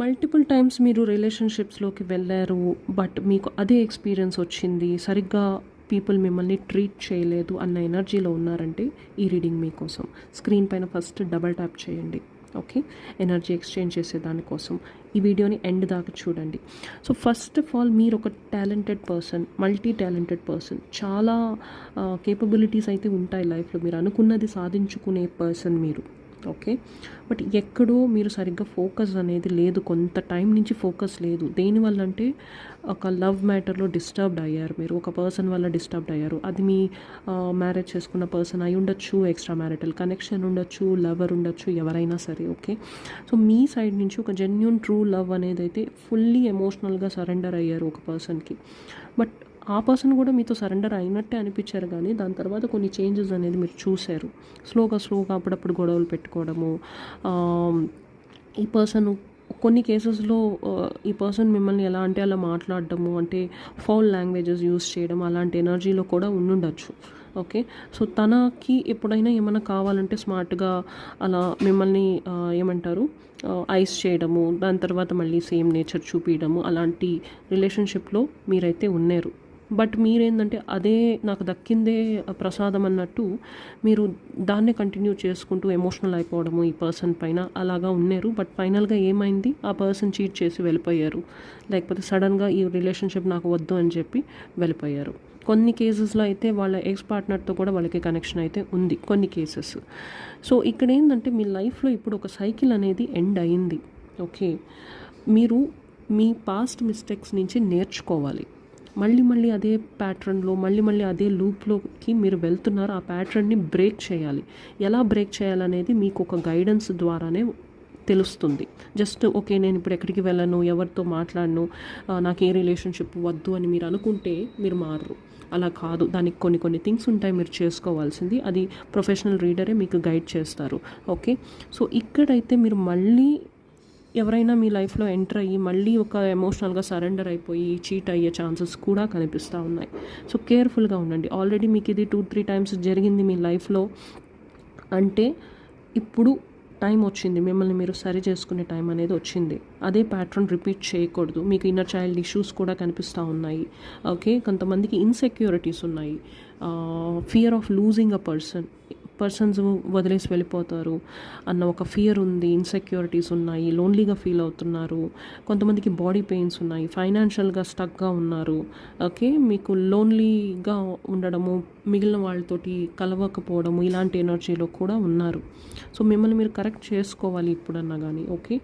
Multiple times మీరు రిలేషన్షిప్స్లోకి వెళ్ళారు, but మీకు అదే ఎక్స్పీరియన్స్ వచ్చింది, సరిగ్గా పీపుల్ మిమ్మల్ని ట్రీట్ చేయలేదు అన్న ఎనర్జీలో ఉన్నారంటే ఈ రీడింగ్ మీకోసం. స్క్రీన్ పైన ఫస్ట్ డబల్ ట్యాప్ చేయండి. ఓకే, ఎనర్జీ ఎక్స్చేంజ్ చేసే దానికోసం ఈ వీడియోని ఎండ్ దాకా చూడండి. సో ఫస్ట్ ఆఫ్ ఆల్ మీరు ఒక talented person, multi talented person. చాలా కేపబిలిటీస్ అయితే ఉంటాయి లైఫ్లో, మీరు అనుకున్నది సాధించుకునే పర్సన్ మీరు. ఓకే, బట్ ఎక్కడో మీరు సరిగ్గా ఫోకస్ అనేది లేదు, కొంత టైం నుంచి ఫోకస్ లేదు. దేనివల్ల అంటే ఒక లవ్ మ్యాటర్లో డిస్టర్బ్డ్ అయ్యారు మీరు, ఒక పర్సన్ వల్ల డిస్టర్బ్డ్ అయ్యారు. అది మీ మ్యారేజ్ చేసుకున్న పర్సన్ అయి ఉండొచ్చు, ఎక్స్ట్రా మ్యారిటల్ కనెక్షన్ ఉండొచ్చు, లవర్ ఉండొచ్చు, ఎవరైనా సరే. ఓకే, సో మీ సైడ్ నుంచి ఒక జెన్యూన్ ట్రూ లవ్ అనేది అయితే ఫుల్లీ ఎమోషనల్గా సరెండర్ అయ్యారు ఒక పర్సన్కి. బట్ ఆ పర్సన్ కూడా మీతో సరెండర్ అయినట్టే అనిపించారు, కానీ దాని తర్వాత కొన్ని చేంజెస్ అనేది మీరు చూశారు. స్లోగా అప్పుడప్పుడు గొడవలు పెట్టుకోవడము, ఈ పర్సన్ కొన్ని కేసెస్లో ఈ పర్సన్ మిమ్మల్ని ఎలా అంటే అలా మాట్లాడడము, అంటే ఫౌల్ లాంగ్వేజెస్ యూస్ చేయడం, అలాంటి ఎనర్జీలో కూడా ఉండుండొచ్చు. ఓకే, సో తనకి ఎప్పుడైనా ఏమైనా కావాలంటే స్మార్ట్గా అలా మిమ్మల్ని ఏమంటారు ఐస్ చేయడము, దాని తర్వాత మళ్ళీ సేమ్ నేచర్ చూపించడము, అలాంటి రిలేషన్షిప్లో మీరైతే ఉన్నారు. బట్ మీరేంటంటే అదే నాకు దక్కిందే ప్రసాదం అన్నట్టు మీరు దాన్నే కంటిన్యూ చేసుకుంటూ ఎమోషనల్ అయిపోవడము ఈ పర్సన్ పైన అలాగా ఉన్నారు. బట్ ఫైనల్గా ఏమైంది, ఆ పర్సన్ చీట్ చేసి వెళ్ళిపోయారు, లేకపోతే సడన్గా ఈ రిలేషన్షిప్ నాకు వద్దు అని చెప్పి వెళ్ళిపోయారు. కొన్ని కేసెస్లో అయితే వాళ్ళ ఎక్స్ పార్ట్నర్తో కూడా వాళ్ళకి కనెక్షన్ అయితే ఉంది, కొన్ని కేసెస్. సో ఇక్కడ ఏంటంటే మీ లైఫ్లో ఇప్పుడు ఒక సైకిల్ అనేది ఎండ్ అయింది. ఓకే, మీరు మీ పాస్ట్ మిస్టేక్స్ నుంచి నేర్చుకోవాలి. మళ్ళీ అదే ప్యాటర్న్లో మళ్ళీ అదే లూప్లోకి మీరు వెళ్తున్నారు. ఆ ప్యాటర్న్ని బ్రేక్ చేయాలి. ఎలా బ్రేక్ చేయాలనేది మీకు ఒక గైడెన్స్ ద్వారానే తెలుస్తుంది. జస్ట్ ఓకే నేను ఇప్పుడు ఎక్కడికి వెళ్ళను, ఎవరితో మాట్లాడను, నాకు ఏ రిలేషన్షిప్ వద్దు అని మీరు అనుకుంటే మీరు మారరు. అలా కాదు, దానికి కొన్ని థింగ్స్ ఉంటాయి మీరు చేసుకోవాల్సింది. అది ప్రొఫెషనల్ రీడరే మీకు గైడ్ చేస్తారు. ఓకే, సో ఇక్కడైతే మీరు మళ్ళీ ఎవరైనా మీ లైఫ్లో ఎంటర్ అయ్యి మళ్ళీ ఒక ఎమోషనల్గా సరెండర్ అయిపోయి చీట్ అయ్యే ఛాన్సెస్ కూడా కనిపిస్తూ ఉన్నాయి. సో కేర్ఫుల్గా ఉండండి. ఆల్రెడీ మీకు ఇది 2-3 టైమ్స్ జరిగింది మీ లైఫ్లో అంటే ఇప్పుడు టైం వచ్చింది, మిమ్మల్ని మీరు సరి చేసుకునే టైం అనేది వచ్చింది. అదే ప్యాటర్న్ రిపీట్ చేయకూడదు. మీకు ఇన్నర్ చైల్డ్ ఇష్యూస్ కూడా కనిపిస్తూ ఉన్నాయి. ఓకే, కొంతమందికి ఇన్సెక్యూరిటీస్ ఉన్నాయి, fear of losing a persons వదిలేసి వెళ్ళిపోతారు అన్న ఒక ఫియర్ ఉంది, ఇన్సెక్యూరిటీస్ ఉన్నాయి, లోన్లీగా ఫీల్ అవుతున్నారు. కొంతమందికి బాడీ పెయిన్స్ ఉన్నాయి, ఫైనాన్షియల్గా స్టక్గా ఉన్నారు. ఓకే, మీకు లోన్లీగా ఉండడము, మిగిలిన వాళ్ళతోటి కలవకపోవడము, ఇలాంటి ఎనర్జీలో కూడా ఉన్నారు. సో మిమ్మల్ని మీరు కరెక్ట్ చేసుకోవాలి ఇప్పుడన్నా కానీ. ఓకే,